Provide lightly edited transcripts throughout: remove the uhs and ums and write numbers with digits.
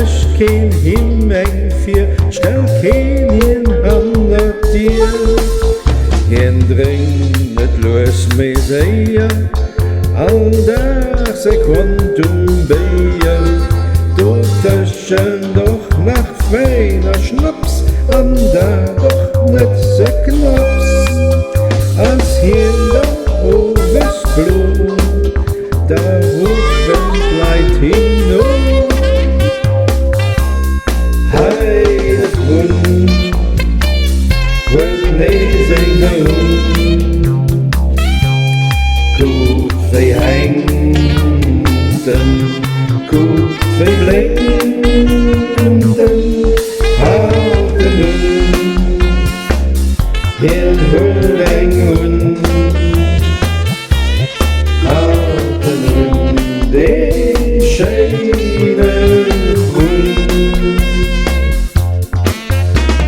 mecht kein Himmel für, stell keinen hannert dir. Hien drénkt lues me séier, alldags Quantum Béier. Doteschent doch nach Wäin Schnaps, dann doch net knapps. Als Hien da oves blo, da ruffen Leit hin. Hei de Frunn, huet nees Kuckt wie hängt, Kuckt wie blénkt, haalt Hien hut de schéine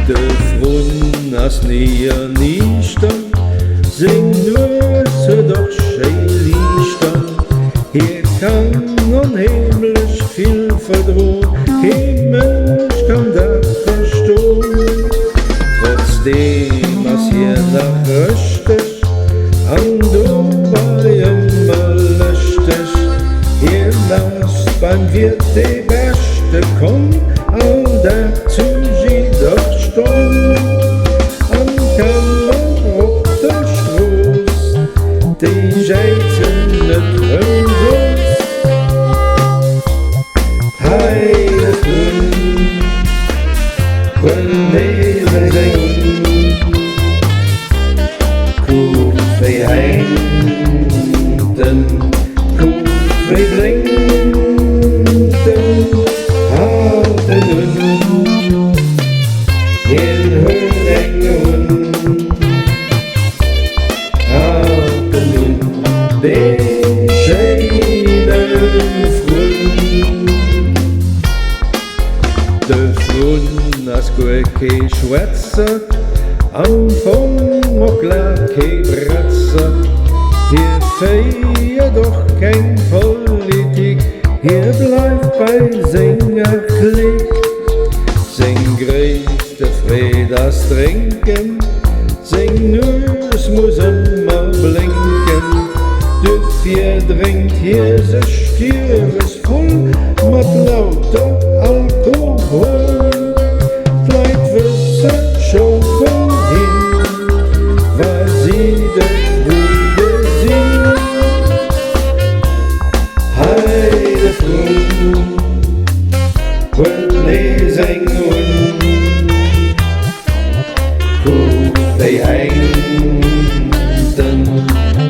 de Frunn as eniichter, seng lues doch stellt. Hier kann unheimlich viel verdrohen, kein Mensch kann das verstehen. Trotzdem as hier nach richtig, an dabei immer lächtig. Hier lasst beim Wirt die Beste kommen, all dazu sie doch stehen. An Keller auf der Straße, die Scheizen nicht groß. Hei de Frunn, huet nees Kuckt wie hängt, Kuckt wie blénkt, haalt Hien hut de schéine de Frunn as goe ke schwätze, am Fong och glad ke bretze. Hier feier doch kein Politik, hier bleibt bei senger Klick. Seng größte Fried as Drénken, seng nees muss immer blinken. De vier drénkt hier se stieres voll, mat lauter Alkohol. Leit wisse schon wohin, war sie de gudde sinn. Hei de Frunn, huet nees Kuckt wie hängt,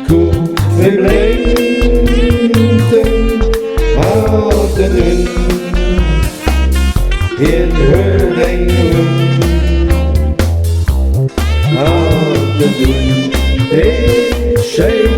Kuckt wie blénkt, haalt Hien hut haalt de schéine